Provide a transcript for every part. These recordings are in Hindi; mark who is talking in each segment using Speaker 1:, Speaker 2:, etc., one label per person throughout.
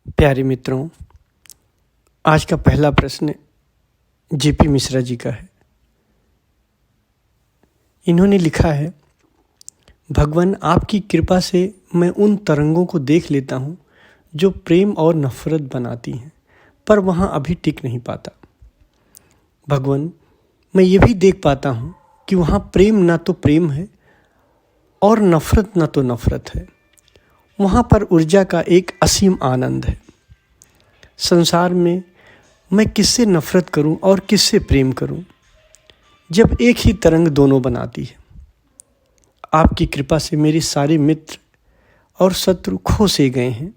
Speaker 1: प्यारे मित्रों, आज का पहला प्रश्न जेपी मिश्रा जी का है। इन्होंने लिखा है, भगवान आपकी कृपा से मैं उन तरंगों को देख लेता हूँ जो प्रेम और नफरत बनाती हैं, पर वहाँ अभी टिक नहीं पाता। भगवान, मैं ये भी देख पाता हूँ कि वहाँ प्रेम ना तो प्रेम है और नफरत ना तो नफरत है। वहाँ पर ऊर्जा का एक असीम आनंद है। संसार में मैं किससे नफरत करूं और किससे प्रेम करूं, जब एक ही तरंग दोनों बनाती है। आपकी कृपा से मेरे सारे मित्र और शत्रु खो से गए हैं,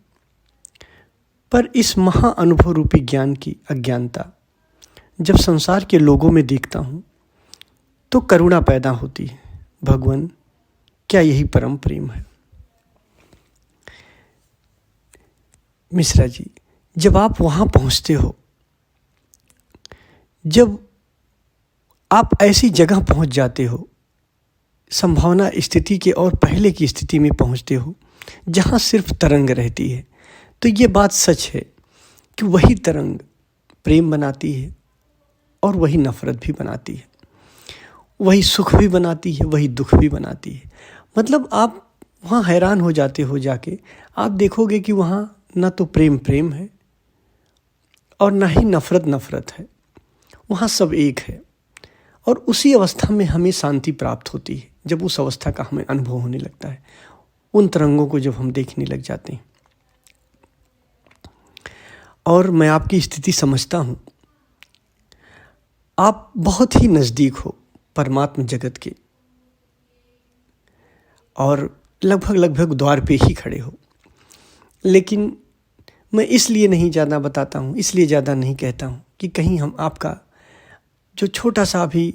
Speaker 1: पर इस महा अनुभव रूपी ज्ञान की अज्ञानता जब संसार के लोगों में देखता हूं तो करुणा पैदा होती है। भगवान, क्या यही परम प्रेम है? मिश्रा जी, जब आप वहाँ पहुँचते हो, जब आप ऐसी जगह पहुँच जाते हो, संभावना स्थिति के और पहले की स्थिति में पहुँचते हो जहाँ सिर्फ तरंग रहती है, तो ये बात सच है कि वही तरंग प्रेम बनाती है और वही नफरत भी बनाती है, वही सुख भी बनाती है, वही दुख भी बनाती है। मतलब आप वहाँ हैरान हो जाते हो, जाके आप देखोगे कि वहाँ ना तो प्रेम प्रेम है और ना ही नफरत नफरत है। वहाँ सब एक है और उसी अवस्था में हमें शांति प्राप्त होती है, जब उस अवस्था का हमें अनुभव होने लगता है, उन तरंगों को जब हम देखने लग जाते हैं। और मैं आपकी स्थिति समझता हूँ, आप बहुत ही नज़दीक हो परमात्म जगत के और लगभग द्वार पे ही खड़े हो। लेकिन मैं इसलिए नहीं ज़्यादा बताता हूँ, इसलिए ज़्यादा नहीं कहता हूँ कि कहीं हम आपका जो छोटा सा भी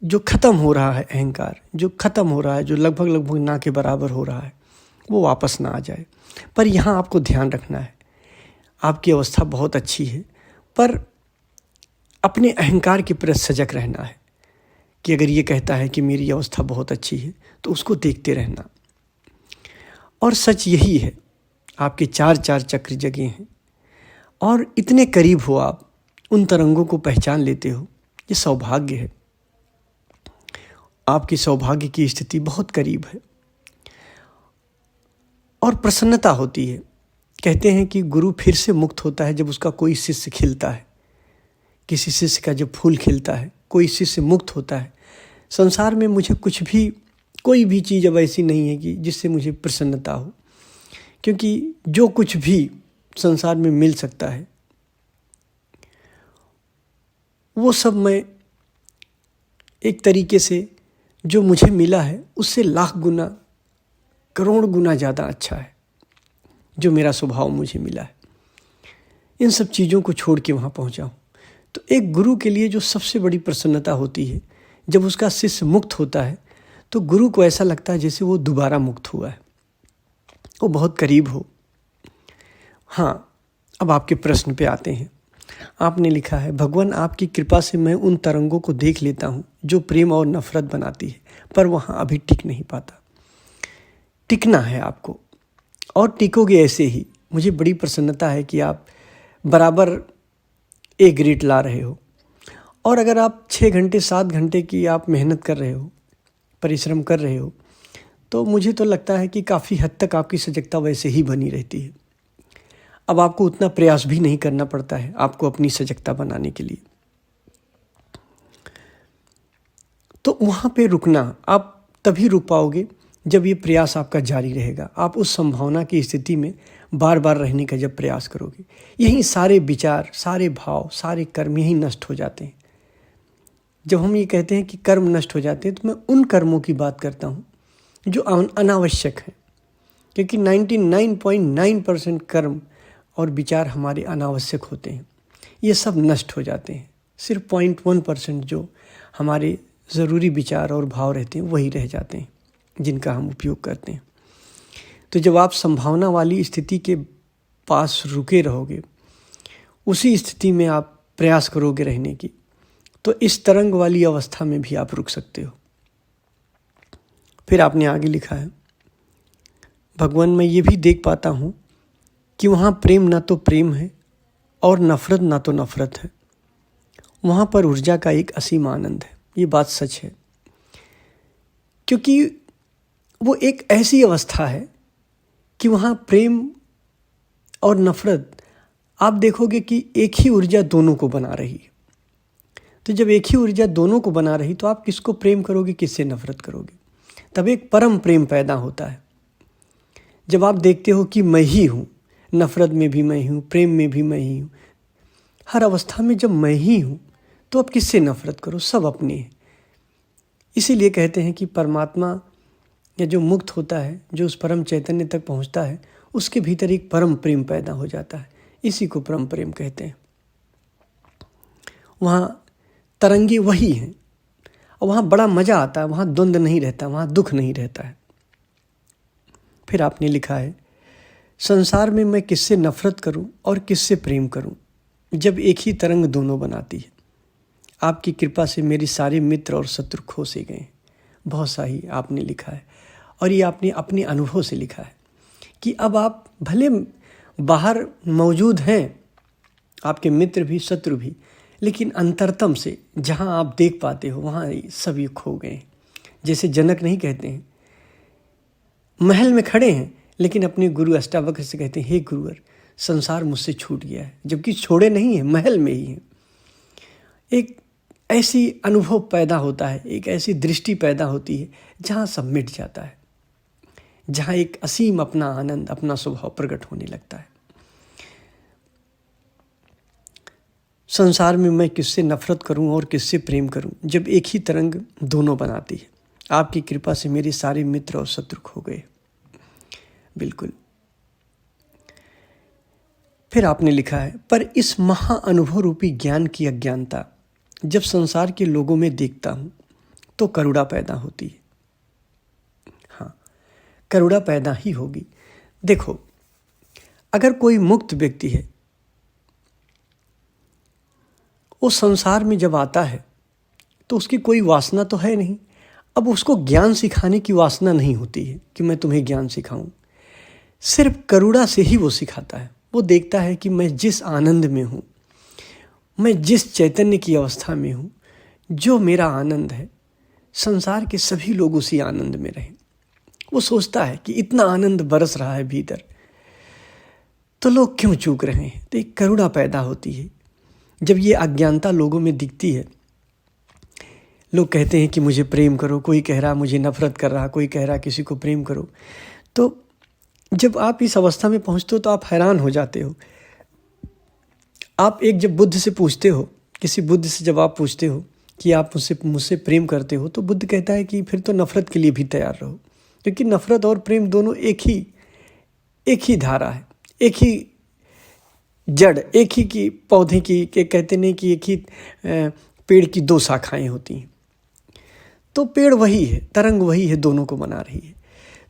Speaker 1: जो ख़त्म हो रहा है अहंकार, जो ख़त्म हो रहा है, जो लगभग ना के बराबर हो रहा है, वो वापस ना आ जाए। पर यहाँ आपको ध्यान रखना है, आपकी अवस्था बहुत अच्छी है, पर अपने अहंकार के प्रति सजग रहना है कि अगर ये कहता है कि मेरी अवस्था बहुत अच्छी है तो उसको देखते रहना। और सच यही है, आपके चार चक्र जगे हैं और इतने करीब हो, आप उन तरंगों को पहचान लेते हो। ये सौभाग्य है, आपकी सौभाग्य की स्थिति बहुत करीब है और प्रसन्नता होती है। कहते हैं कि गुरु फिर से मुक्त होता है जब उसका कोई शिष्य खिलता है। किसी शिष्य का जब फूल खिलता है, कोई शिष्य मुक्त होता है। संसार में मुझे कोई भी चीज़ अब ऐसी नहीं है कि जिससे मुझे प्रसन्नता हो, क्योंकि जो कुछ भी संसार में मिल सकता है वो सब मैं एक तरीके से जो मुझे मिला है उससे लाख गुना करोड़ गुना ज़्यादा अच्छा है जो मेरा स्वभाव मुझे मिला है। इन सब चीज़ों को छोड़ के वहाँ पहुँचा हूँ। तो एक गुरु के लिए जो सबसे बड़ी प्रसन्नता होती है, जब उसका शिष्य मुक्त होता है तो गुरु को ऐसा लगता है जैसे वो दोबारा मुक्त हुआ है, वो बहुत करीब हो। हाँ, अब आपके प्रश्न पे आते हैं। आपने लिखा है, भगवान आपकी कृपा से मैं उन तरंगों को देख लेता हूँ जो प्रेम और नफरत बनाती है, पर वहाँ अभी टिक नहीं पाता। टिकना है आपको और टिकोगे ऐसे ही। मुझे बड़ी प्रसन्नता है कि आप बराबर ए ग्रेड ला रहे हो और अगर आप 6 घंटे 7 घंटे की आप मेहनत कर रहे हो, परिश्रम कर रहे हो, तो मुझे तो लगता है कि काफ़ी हद तक आपकी सजगता वैसे ही बनी रहती है। अब आपको उतना प्रयास भी नहीं करना पड़ता है आपको अपनी सजगता बनाने के लिए। तो वहाँ पे रुकना, आप तभी रुक पाओगे जब ये प्रयास आपका जारी रहेगा। आप उस संभावना की स्थिति में बार बार रहने का जब प्रयास करोगे, यहीं सारे विचार, सारे भाव, सारे कर्म यहीं नष्ट हो जाते हैं। जब हम ये कहते हैं कि कर्म नष्ट हो जाते हैं, तो मैं उन कर्मों की बात करता हूँ जो अनावश्यक हैं, क्योंकि 99.9% कर्म और विचार हमारे अनावश्यक होते हैं। ये सब नष्ट हो जाते हैं। सिर्फ 0.1% जो हमारे ज़रूरी विचार और भाव रहते हैं वही रह जाते हैं, जिनका हम उपयोग करते हैं। तो जब आप संभावना वाली स्थिति के पास रुके रहोगे, उसी स्थिति में आप प्रयास करोगे रहने की, तो इस तरंग वाली अवस्था में भी आप रुक सकते हो। फिर आपने आगे लिखा है, भगवान मैं ये भी देख पाता हूँ कि वहाँ प्रेम ना तो प्रेम है और नफ़रत ना तो नफ़रत है। वहाँ पर ऊर्जा का एक असीम आनंद है। ये बात सच है, क्योंकि वो एक ऐसी अवस्था है कि वहाँ प्रेम और नफ़रत, आप देखोगे कि एक ही ऊर्जा दोनों को बना रही है। तो जब एक ही ऊर्जा दोनों को बना रही, तो आप किसको प्रेम करोगे, किससे नफ़रत करोगे? तब एक परम प्रेम पैदा होता है। जब आप देखते हो कि मैं ही हूँ, नफ़रत में भी मैं हूँ, प्रेम में भी मैं ही हूँ, हर अवस्था में जब मैं ही हूँ, तो अब किससे नफ़रत करो? सब अपने हैं। इसीलिए कहते हैं कि परमात्मा या जो मुक्त होता है, जो उस परम चैतन्य तक पहुँचता है, उसके भीतर एक परम प्रेम पैदा हो जाता है। इसी को परम प्रेम कहते हैं। वहाँ तरंगे वही हैं और वहाँ बड़ा मज़ा आता है। वहाँ द्वंद्व नहीं रहता, वहाँ दुख नहीं रहता है। फिर आपने लिखा है, संसार में मैं किससे नफ़रत करूं और किससे प्रेम करूं, जब एक ही तरंग दोनों बनाती है। आपकी कृपा से मेरे सारे मित्र और शत्रु खो से गए। बहुत सही आपने लिखा है, और ये आपने अपने अनुभव से लिखा है कि अब आप भले बाहर मौजूद हैं, आपके मित्र भी शत्रु भी, लेकिन अंतरतम से जहाँ आप देख पाते हो वहाँ सभी खो गए। जैसे जनक नहीं कहते हैं, महल में खड़े हैं लेकिन अपने गुरु अष्टावक्र से कहते हैं, हे गुरुवर, संसार मुझसे छूट गया है, जबकि छोड़े नहीं है, महल में ही है। एक ऐसी अनुभव पैदा होता है, एक ऐसी दृष्टि पैदा होती है जहाँ सब मिट जाता है, जहाँ एक असीम अपना आनंद, अपना स्वभाव प्रकट होने लगता है। संसार में मैं किससे नफ़रत करूं और किससे प्रेम करूं, जब एक ही तरंग दोनों बनाती है। आपकी कृपा से मेरे सारे मित्र और शत्रु खो गए। बिल्कुल। फिर आपने लिखा है, पर इस महा अनुभव रूपी ज्ञान की अज्ञानता जब संसार के लोगों में देखता हूं तो करुणा पैदा होती है। हाँ, करुणा पैदा ही होगी। देखो, अगर कोई मुक्त व्यक्ति है, वो संसार में जब आता है तो उसकी कोई वासना तो है नहीं। अब उसको ज्ञान सिखाने की वासना नहीं होती है कि मैं तुम्हें ज्ञान सिखाऊं। सिर्फ करुणा से ही वो सिखाता है। वो देखता है कि मैं जिस आनंद में हूँ, मैं जिस चैतन्य की अवस्था में हूँ, जो मेरा आनंद है, संसार के सभी लोग उसी आनंद में रहें। वो सोचता है कि इतना आनंद बरस रहा है भीतर, तो लोग क्यों चूक रहे हैं? तो एक करुणा पैदा होती है। जब ये अज्ञानता लोगों में दिखती है, लोग कहते हैं कि मुझे प्रेम करो, कोई कह रहा मुझे नफ़रत कर रहा, कोई कह रहा किसी को प्रेम करो। तो जब आप इस अवस्था में पहुँचते हो तो आप हैरान हो जाते हो। आप एक जब बुद्ध से पूछते हो, किसी बुद्ध से जब आप पूछते हो कि आप मुझसे प्रेम करते हो, तो बुद्ध कहता है कि फिर तो नफ़रत के लिए भी तैयार रहो, क्योंकि नफ़रत और प्रेम दोनों एक ही धारा है, एक ही जड़, एक ही की पौधे की, कहते नहीं कि एक ही पेड़ की दो शाखाएं होती हैं। तो पेड़ वही है, तरंग वही है, दोनों को बना रही है।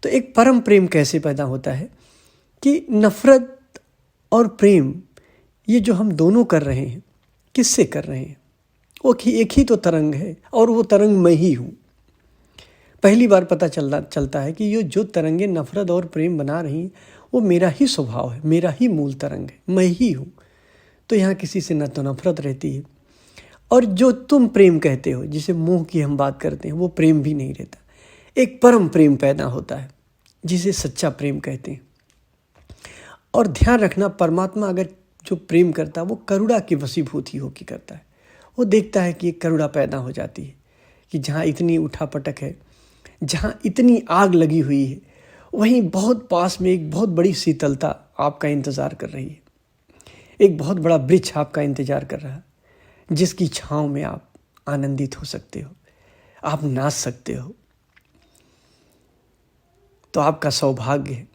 Speaker 1: तो एक परम प्रेम कैसे पैदा होता है कि नफ़रत और प्रेम, ये जो हम दोनों कर रहे हैं, किससे कर रहे हैं? वो एक ही तो तरंग है, और वो तरंग मैं ही हूँ। पहली बार पता चलता है कि ये जो तरंगे नफ़रत और प्रेम बना रही हैं, वो मेरा ही स्वभाव है, मेरा ही मूल तरंग है, मैं ही हूँ। तो यहाँ किसी से न तो नफ़रत रहती है, और जो तुम प्रेम कहते हो, जिसे मोह की हम बात करते हैं, वो प्रेम भी नहीं रहता। एक परम प्रेम पैदा होता है जिसे सच्चा प्रेम कहते हैं। और ध्यान रखना, परमात्मा अगर जो प्रेम करता है वो करुणा की वशीभूति होकर करता है। वो देखता है कि एक करुणा पैदा हो जाती है कि जहाँ इतनी उठापटक है, जहाँ इतनी आग लगी हुई है, वहीं बहुत पास में एक बहुत बड़ी शीतलता आपका इंतज़ार कर रही है। एक बहुत बड़ा वृक्ष आपका इंतज़ार कर रहा है, जिसकी छाँव में आप आनंदित हो सकते हो, आप नाच सकते हो। तो आपका सौभाग्य है,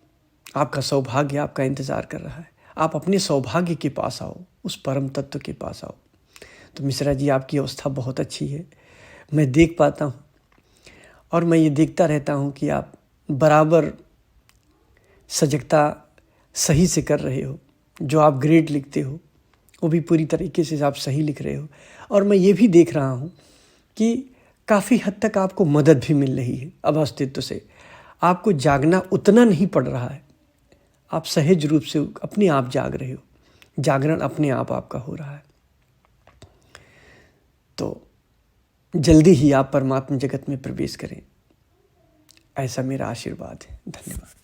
Speaker 1: आपका इंतज़ार कर रहा है। आप अपने सौभाग्य के पास आओ, उस परम तत्व के पास आओ। तो मिश्रा जी, आपकी अवस्था बहुत अच्छी है, मैं देख पाता हूँ, और मैं ये देखता रहता हूँ कि आप बराबर सजगता सही से कर रहे हो। जो आप ग्रेड लिखते हो वो भी पूरी तरीके से आप सही लिख रहे हो। और मैं ये भी देख रहा हूँ कि काफ़ी हद तक आपको मदद भी मिल रही है अब अस्तित्व से। आपको जागना उतना नहीं पड़ रहा है, आप सहज रूप से अपने आप जाग रहे हो, जागरण अपने आप आपका हो रहा है। तो जल्दी ही आप परमात्मा जगत में प्रवेश करें, ऐसा मेरा आशीर्वाद है। धन्यवाद।